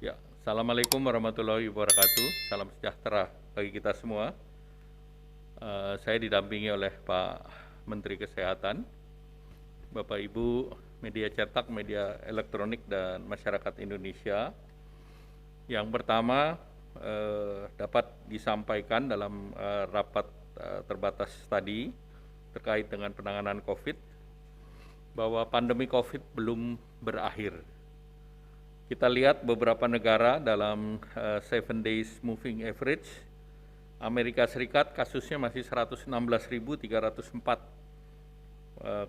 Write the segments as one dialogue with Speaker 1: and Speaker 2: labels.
Speaker 1: Ya, Assalamualaikum warahmatullahi wabarakatuh. Salam sejahtera bagi kita semua. Saya didampingi oleh Pak Menteri Kesehatan, Bapak Ibu media cetak, media elektronik, dan masyarakat Indonesia. Yang pertama, dapat disampaikan dalam rapat terbatas tadi terkait dengan penanganan COVID, bahwa pandemi COVID belum berakhir. Kita lihat beberapa negara dalam 7 days moving average, Amerika Serikat kasusnya masih 116.304,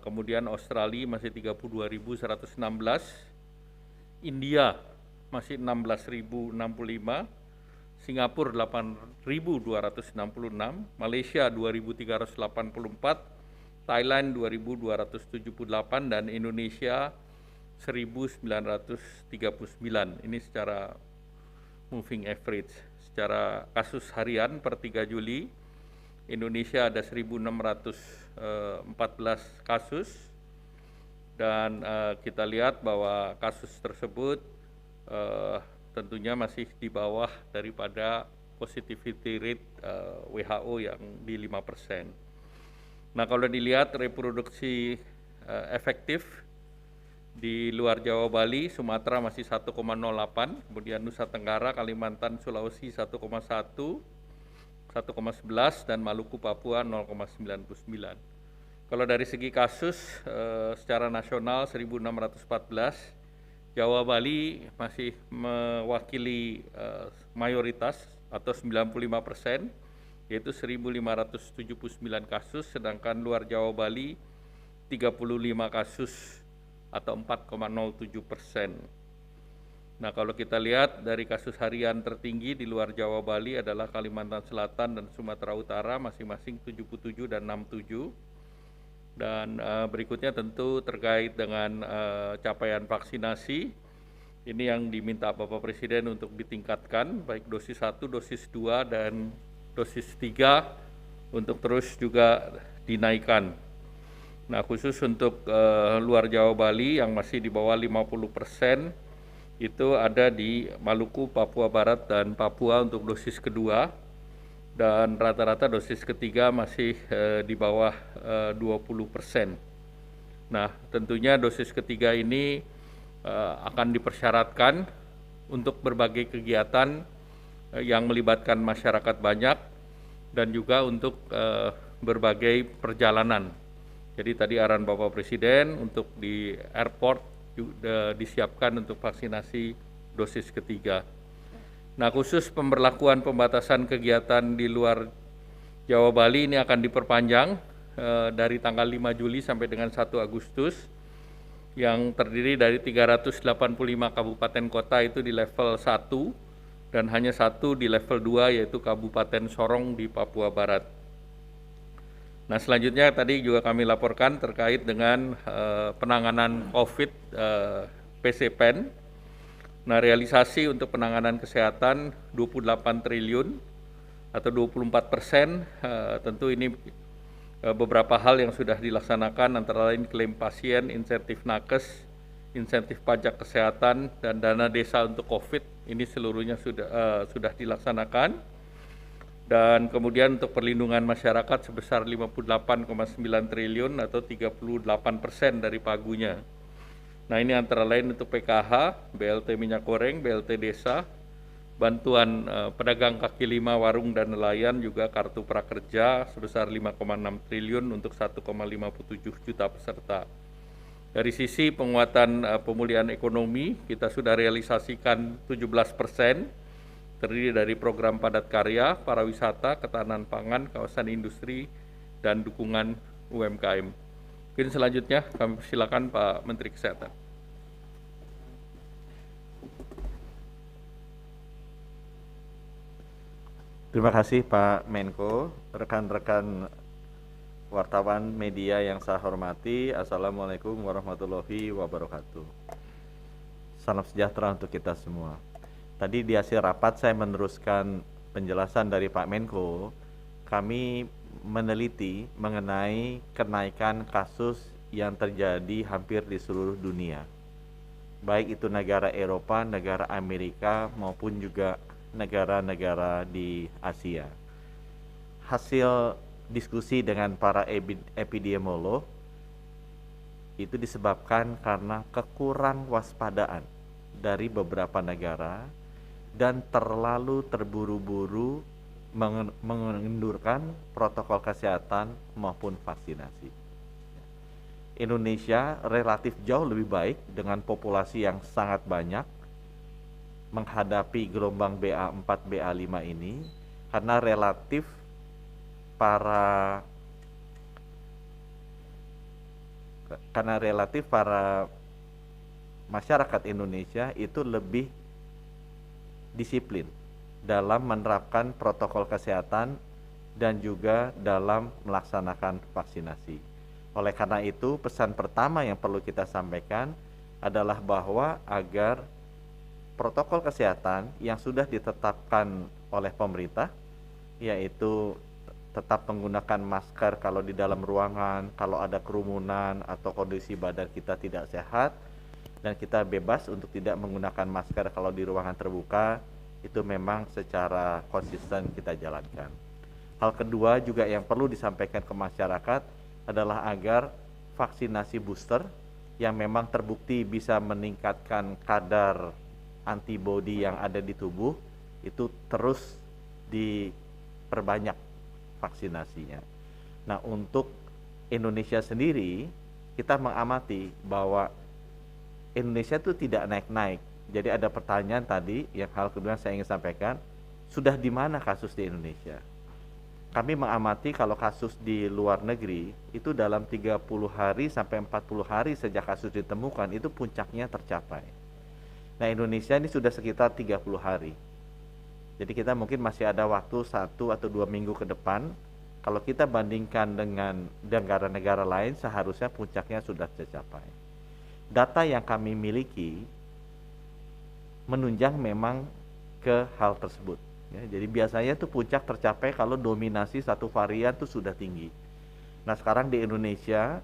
Speaker 1: kemudian Australia masih 32.116, India masih 16.065, Singapura 8.266, Malaysia 2.384, Thailand 2.278, dan Indonesia 1.939. Ini secara moving average. Secara kasus harian per 3 Juli, Indonesia ada 1.614 kasus, dan kita lihat bahwa kasus tersebut tentunya masih di bawah daripada positivity rate WHO yang di 5%. Nah, kalau dilihat reproduksi efektif di luar Jawa, Bali, Sumatera masih 1,08, kemudian Nusa Tenggara, Kalimantan, Sulawesi 1,1, 1,11, dan Maluku, Papua 0,99. Kalau dari segi kasus secara nasional 1.614, Jawa, Bali masih mewakili mayoritas atau 95%, yaitu 1.579 kasus, sedangkan luar Jawa, Bali 35 kasus atau 4,07%. Nah, kalau kita lihat dari kasus harian tertinggi di luar Jawa, Bali adalah Kalimantan Selatan dan Sumatera Utara, masing-masing 77 dan 67. Dan berikutnya tentu terkait dengan capaian vaksinasi. Ini yang diminta Bapak Presiden untuk ditingkatkan, baik dosis 1, dosis 2, dan dosis 3 untuk terus juga dinaikkan. Nah, khusus untuk luar Jawa, Bali yang masih di bawah 50%, itu ada di Maluku, Papua Barat, dan Papua untuk dosis kedua, dan rata-rata dosis ketiga masih di bawah 20%. Nah, tentunya dosis ketiga ini akan dipersyaratkan untuk berbagai kegiatan yang melibatkan masyarakat banyak, dan juga untuk berbagai perjalanan. Jadi tadi arahan Bapak Presiden untuk di airport disiapkan untuk vaksinasi dosis ketiga. Nah, khusus pemberlakuan pembatasan kegiatan di luar Jawa, Bali ini akan diperpanjang dari tanggal 5 Juli sampai dengan 1 Agustus, yang terdiri dari 385 kabupaten kota itu di level 1, dan hanya 1 di level 2, yaitu Kabupaten Sorong di Papua Barat. Nah, selanjutnya tadi juga kami laporkan terkait dengan penanganan COVID PCPEN. Nah, realisasi untuk penanganan kesehatan 28 triliun atau 24%. Tentu ini beberapa hal yang sudah dilaksanakan, antara lain klaim pasien, insentif nakes, insentif pajak kesehatan, dan dana desa untuk COVID. Ini seluruhnya sudah dilaksanakan. Dan kemudian untuk perlindungan masyarakat sebesar 58,9 triliun atau 38% dari pagunya. Nah, ini antara lain untuk PKH, BLT minyak goreng, BLT desa, bantuan pedagang kaki lima, warung, dan nelayan, juga kartu prakerja sebesar 5,6 triliun untuk 1,57 juta peserta. Dari sisi penguatan pemulihan ekonomi, kita sudah realisasikan 17%, terdiri dari program padat karya, pariwisata, ketahanan pangan, kawasan industri, dan dukungan UMKM. Mungkin selanjutnya kami persilakan Pak Menteri Kesehatan.
Speaker 2: Terima kasih Pak Menko, rekan-rekan wartawan media yang saya hormati. Assalamualaikum warahmatullahi wabarakatuh. Salam sejahtera untuk kita semua. Tadi di hasil rapat saya meneruskan penjelasan dari Pak Menko. Kami meneliti mengenai kenaikan kasus yang terjadi hampir di seluruh dunia. baik itu negara Eropa, negara Amerika maupun juga negara-negara di Asia. Hasil diskusi dengan para epidemiolog itu disebabkan karena kekurang waspadaan dari beberapa negara dan terlalu terburu-buru mengendurkan protokol kesehatan maupun vaksinasi. Indonesia relatif jauh lebih baik dengan populasi yang sangat banyak menghadapi gelombang BA4, BA5 ini karena relatif para masyarakat Indonesia itu lebih disiplin dalam menerapkan protokol kesehatan dan juga dalam melaksanakan vaksinasi. Oleh karena itu, pesan pertama yang perlu kita sampaikan adalah bahwa agar protokol kesehatan yang sudah ditetapkan oleh pemerintah, yaitu tetap menggunakan masker kalau di dalam ruangan, kalau ada kerumunan atau kondisi badan kita tidak sehat, dan kita bebas untuk tidak menggunakan masker kalau di ruangan terbuka, itu memang secara konsisten kita jalankan. Hal kedua juga yang perlu disampaikan ke masyarakat adalah agar vaksinasi booster yang memang terbukti bisa meningkatkan kadar antibodi yang ada di tubuh itu terus diperbanyak vaksinasinya. Nah, untuk Indonesia sendiri kita mengamati bahwa Indonesia itu tidak naik-naik. Jadi ada pertanyaan tadi yang hal kedua saya ingin sampaikan, sudah di mana kasus di Indonesia? Kami mengamati kalau kasus di luar negeri itu dalam 30 hari sampai 40 hari sejak kasus ditemukan itu puncaknya tercapai. Nah, Indonesia ini sudah sekitar 30 hari. Jadi kita mungkin masih ada waktu 1 atau 2 minggu ke depan. Kalau kita bandingkan dengan negara-negara lain seharusnya puncaknya sudah tercapai. Data yang kami miliki menunjang memang ke hal tersebut. Ya, jadi biasanya tuh puncak tercapai kalau dominasi satu varian tuh sudah tinggi. Nah, sekarang di Indonesia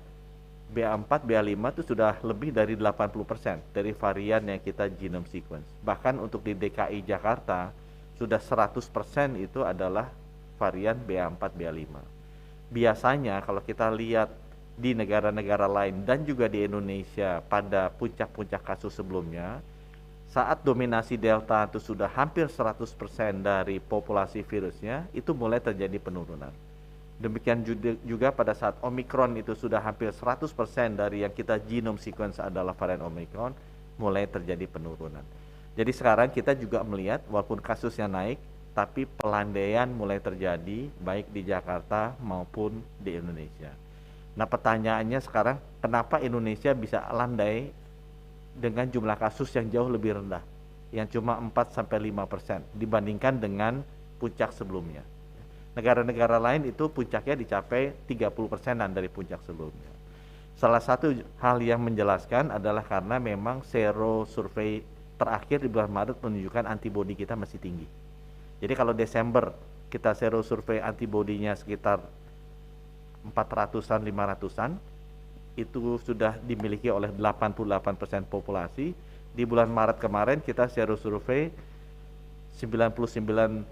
Speaker 2: BA4, BA5 itu sudah lebih dari 80% dari varian yang kita genome sequence. Bahkan untuk di DKI Jakarta sudah 100% itu adalah varian BA4, BA5. Biasanya kalau kita lihat di negara-negara lain dan juga di Indonesia pada puncak-puncak kasus sebelumnya, saat dominasi Delta itu sudah hampir 100% dari populasi virusnya, itu mulai terjadi penurunan. Demikian juga pada saat Omicron itu sudah hampir 100% dari yang kita genome sequence adalah varian Omicron, mulai terjadi penurunan. Jadi sekarang kita juga melihat walaupun kasusnya naik, tapi pelandaian mulai terjadi baik di Jakarta maupun di Indonesia. Nah, pertanyaannya sekarang, kenapa Indonesia bisa landai dengan jumlah kasus yang jauh lebih rendah, yang cuma 4-5% dibandingkan dengan puncak sebelumnya. Negara-negara lain itu puncaknya dicapai 30%-an dari puncak sebelumnya. Salah satu hal yang menjelaskan adalah karena memang sero survei terakhir di bulan Maret menunjukkan antibodi kita masih tinggi. Jadi kalau Desember kita sero survei antibodinya sekitar 400-an, 500-an, itu sudah dimiliki oleh 88% populasi. Di bulan Maret kemarin kita sero survei 99%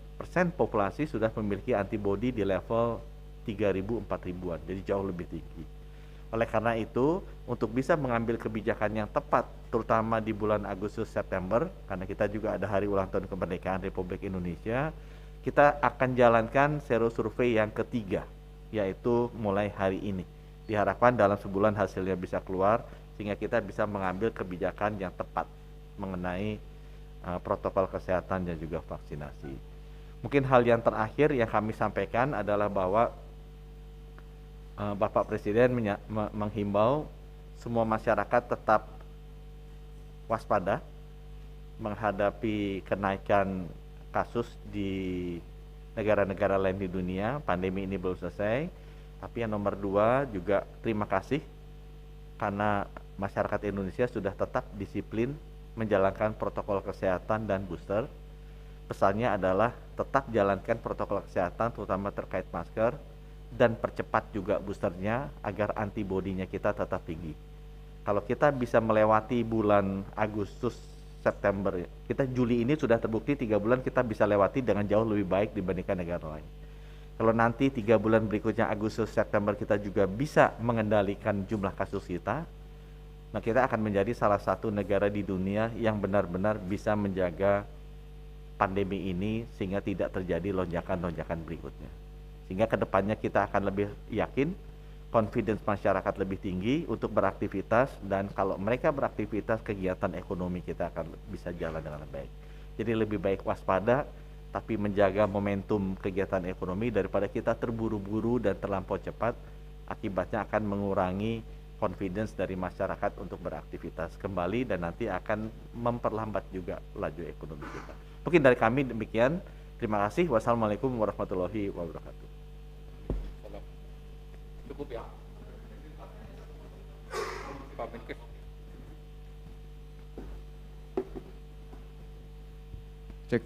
Speaker 2: populasi sudah memiliki antibodi di level 3.000, 4.000-an, jadi jauh lebih tinggi. Oleh karena itu, untuk bisa mengambil kebijakan yang tepat, terutama di bulan Agustus September, karena kita juga ada hari ulang tahun kemerdekaan Republik Indonesia, kita akan jalankan sero survei yang ketiga, yaitu mulai hari ini. Diharapkan dalam sebulan hasilnya bisa keluar sehingga kita bisa mengambil kebijakan yang tepat mengenai protokol kesehatan dan juga vaksinasi. Mungkin hal yang terakhir yang kami sampaikan adalah bahwa Bapak Presiden menghimbau semua masyarakat tetap waspada menghadapi kenaikan kasus di negara-negara lain di dunia. Pandemi ini belum selesai. Tapi yang nomor 2 juga terima kasih karena masyarakat Indonesia sudah tetap disiplin menjalankan protokol kesehatan dan booster. Pesannya adalah tetap jalankan protokol kesehatan terutama terkait masker dan percepat juga boosternya agar antibodinya kita tetap tinggi. Kalau kita bisa melewati bulan Agustus, September, kita Juli ini sudah terbukti 3 bulan kita bisa lewati dengan jauh lebih baik dibandingkan negara lain. Kalau nanti 3 bulan berikutnya Agustus, September kita juga bisa mengendalikan jumlah kasus kita, nah kita akan menjadi salah satu negara di dunia yang benar-benar bisa menjaga pandemi ini sehingga tidak terjadi lonjakan-lonjakan berikutnya. Sehingga kedepannya kita akan lebih yakin, confidence masyarakat lebih tinggi untuk beraktivitas, dan kalau mereka beraktivitas kegiatan ekonomi kita akan bisa jalan dengan baik. Jadi lebih baik waspada tapi menjaga momentum kegiatan ekonomi daripada kita terburu-buru dan terlampau cepat, akibatnya akan mengurangi confidence dari masyarakat untuk beraktivitas kembali dan nanti akan memperlambat juga laju ekonomi kita. Mungkin dari kami demikian. Terima kasih. Wassalamualaikum warahmatullahi wabarakatuh.
Speaker 1: Cukup ya, Pak Menkes.
Speaker 3: Cek.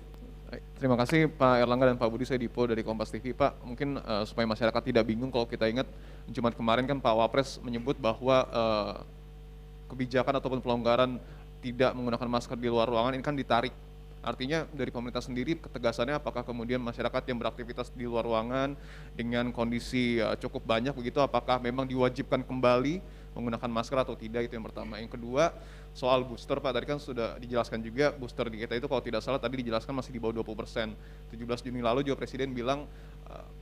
Speaker 3: Terima kasih Pak Erlangga dan Pak Budi. Saya Dipo dari Kompas TV. Pak, mungkin supaya masyarakat tidak bingung, kalau kita ingat Jumat kemarin kan Pak Wapres menyebut bahwa kebijakan ataupun pelonggaran tidak menggunakan masker di luar ruangan ini kan ditarik. Artinya dari pemerintah sendiri ketegasannya apakah kemudian masyarakat yang beraktivitas di luar ruangan dengan kondisi cukup banyak begitu, apakah memang diwajibkan kembali menggunakan masker atau tidak, itu yang pertama. Yang kedua, soal booster Pak, tadi kan sudah dijelaskan juga booster di kita itu kalau tidak salah tadi dijelaskan masih di bawah 20%. 17 Juni lalu juga Presiden bilang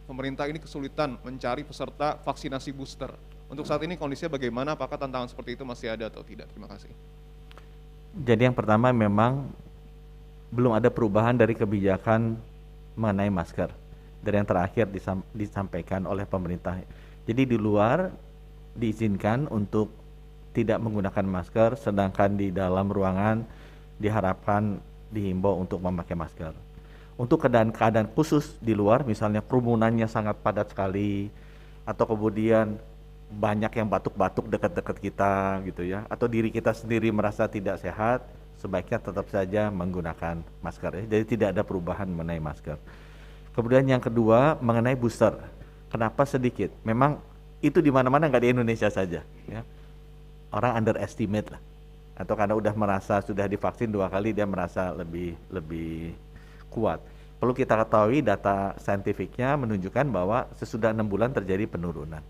Speaker 3: pemerintah ini kesulitan mencari peserta vaksinasi booster. Untuk saat ini kondisinya bagaimana, apakah tantangan seperti itu masih ada atau tidak? Terima kasih.
Speaker 2: Jadi yang pertama memang belum ada perubahan dari kebijakan mengenai masker dari yang terakhir disampaikan oleh pemerintah. Jadi di luar diizinkan untuk tidak menggunakan masker, sedangkan di dalam ruangan diharapkan dihimbau untuk memakai masker. Untuk keadaan khusus di luar, misalnya kerumunannya sangat padat sekali, atau kemudian banyak yang batuk-batuk dekat-dekat kita gitu ya, atau diri kita sendiri merasa tidak sehat, sebaiknya tetap saja menggunakan masker ya. Jadi tidak ada perubahan mengenai masker. Kemudian yang kedua mengenai booster. Kenapa sedikit? Memang itu di mana-mana, nggak di Indonesia saja ya. Orang underestimate lah. Atau karena udah merasa sudah divaksin 2 kali dia merasa lebih kuat. Perlu kita ketahui data saintifiknya menunjukkan bahwa sesudah 6 bulan terjadi penurunan.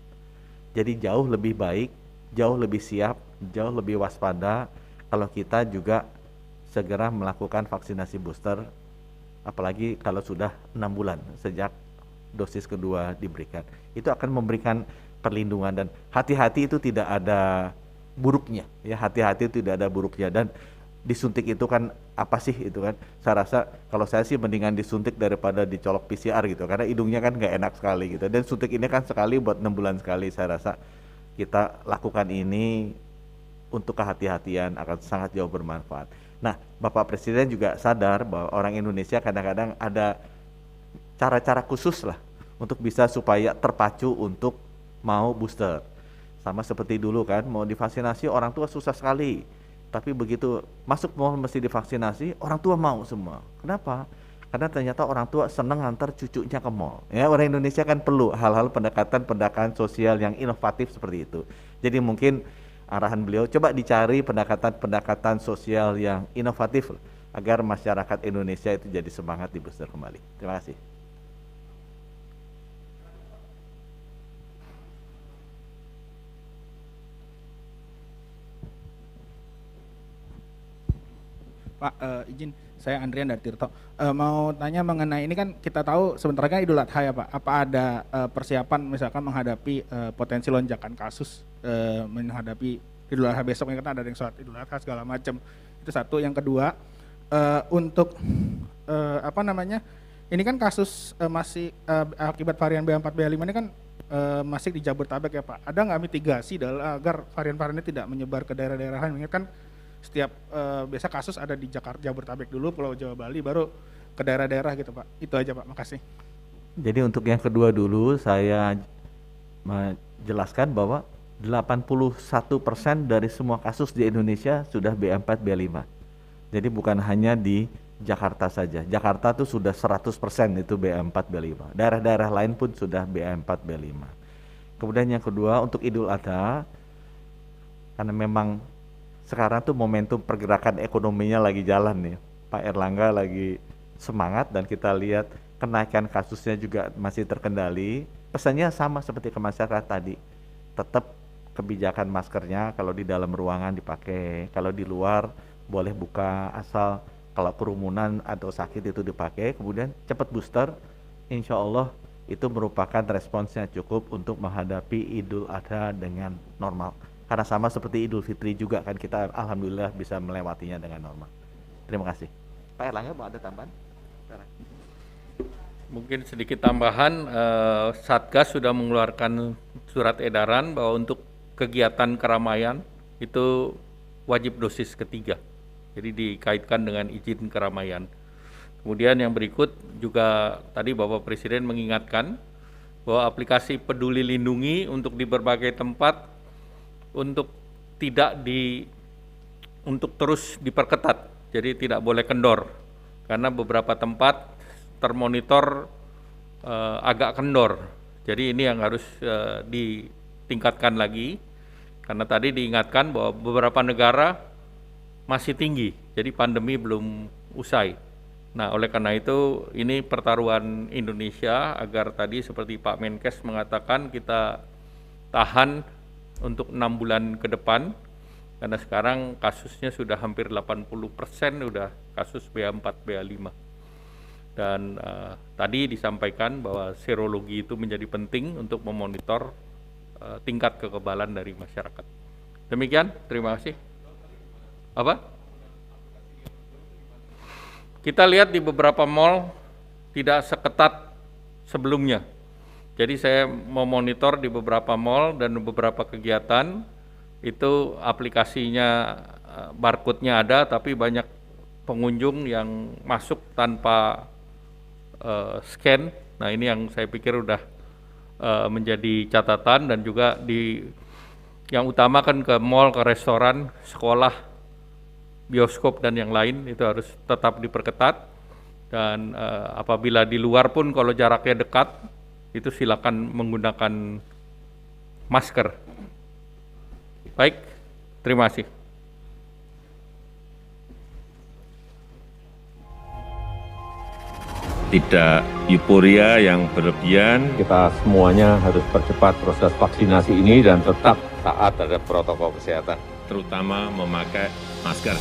Speaker 2: Jadi jauh lebih baik, jauh lebih siap, jauh lebih waspada kalau kita juga segera melakukan vaksinasi booster, apalagi kalau sudah 6 bulan sejak dosis kedua diberikan. Itu akan memberikan perlindungan, dan hati-hati itu tidak ada buruknya ya, hati-hati itu tidak ada buruknya. Dan disuntik itu kan apa sih itu kan, saya rasa kalau saya sih mendingan disuntik daripada dicolok PCR gitu, karena hidungnya kan nggak enak sekali gitu, dan suntik ini kan sekali buat 6 bulan sekali. Saya rasa kita lakukan ini untuk kehati-hatian akan sangat jauh bermanfaat. Nah, Bapak Presiden juga sadar bahwa orang Indonesia kadang-kadang ada cara-cara khusus lah untuk bisa supaya terpacu untuk mau booster. Sama seperti dulu kan, mau divaksinasi orang tua susah sekali, tapi begitu masuk mall mesti divaksinasi, orang tua mau semua. Kenapa? Karena ternyata orang tua senang antar cucunya ke mall. Ya, orang Indonesia kan perlu hal-hal pendekatan sosial yang inovatif seperti itu. Jadi mungkin arahan beliau coba dicari pendekatan sosial yang inovatif agar masyarakat Indonesia itu jadi semangat di booster kembali. Terima kasih.
Speaker 4: Pak, izin, saya Andrian dari Tirto. Mau tanya mengenai ini kan kita tahu sebentar lagi Idul Adha ya Pak. Apa ada persiapan misalkan menghadapi potensi lonjakan kasus, menghadapi Idul Adha besok, yang ada yang sholat Idul Adha segala macam. Itu satu. Yang kedua, untuk ini kan kasus masih akibat varian B4 B5 ini kan masih di Jabodetabek ya Pak. Ada nggak mitigasi agar varian-varian ini tidak menyebar ke daerah-daerah lain? Mengingat kan setiap biasa kasus ada di Jakarta, Jabodetabek dulu, Pulau Jawa, Bali, baru ke daerah-daerah gitu Pak. Itu aja Pak, makasih.
Speaker 2: Jadi untuk yang kedua dulu saya menjelaskan bahwa 81% dari semua kasus di Indonesia sudah B4 B5. Jadi bukan hanya di Jakarta saja. Jakarta tuh sudah 100% itu B4 B5. Daerah-daerah lain pun sudah B4 B5. Kemudian yang kedua untuk Idul Adha, karena memang sekarang tuh momentum pergerakan ekonominya lagi jalan nih. Pak Erlangga lagi semangat dan kita lihat kenaikan kasusnya juga masih terkendali. Pesannya sama seperti ke masyarakat tadi, tetap kebijakan maskernya kalau di dalam ruangan dipakai, kalau di luar boleh buka, asal kalau kerumunan atau sakit itu dipakai, kemudian cepat booster, insya Allah itu merupakan responsnya cukup untuk menghadapi Idul Adha dengan normal. Karena sama seperti Idul Fitri juga kan kita alhamdulillah bisa melewatinya dengan normal. Terima kasih. Pak Erlangga mau ada tambahan?
Speaker 1: Mungkin sedikit tambahan, Satgas sudah mengeluarkan surat edaran bahwa untuk kegiatan keramaian itu wajib dosis ketiga. Jadi dikaitkan dengan izin keramaian. Kemudian yang berikut juga tadi Bapak Presiden mengingatkan bahwa aplikasi Peduli Lindungi untuk di berbagai tempat untuk terus diperketat. Jadi tidak boleh kendor karena beberapa tempat termonitor agak kendor. Jadi ini yang harus ditingkatkan lagi karena tadi diingatkan bahwa beberapa negara masih tinggi. Jadi pandemi belum usai. Nah, oleh karena itu ini pertaruhan Indonesia agar tadi seperti Pak Menkes mengatakan kita tahan untuk 6 bulan ke depan karena sekarang kasusnya sudah hampir 80% udah kasus BA4, BA5. Dan tadi disampaikan bahwa serologi itu menjadi penting untuk memonitor tingkat kekebalan dari masyarakat. Demikian, terima kasih. Apa? Kita lihat di beberapa mal tidak seketat sebelumnya. Jadi saya memonitor di beberapa mal dan beberapa kegiatan itu aplikasinya barcode-nya ada tapi banyak pengunjung yang masuk tanpa scan. Nah, ini yang saya pikir udah menjadi catatan dan juga yang utama kan ke mal, ke restoran, sekolah, bioskop dan yang lain itu harus tetap diperketat dan apabila di luar pun kalau jaraknya dekat itu silakan menggunakan masker. Baik, terima kasih.
Speaker 5: Tidak euforia yang berlebihan.
Speaker 6: Kita semuanya harus percepat proses vaksinasi ini dan tetap taat terhadap protokol kesehatan.
Speaker 5: Terutama memakai masker.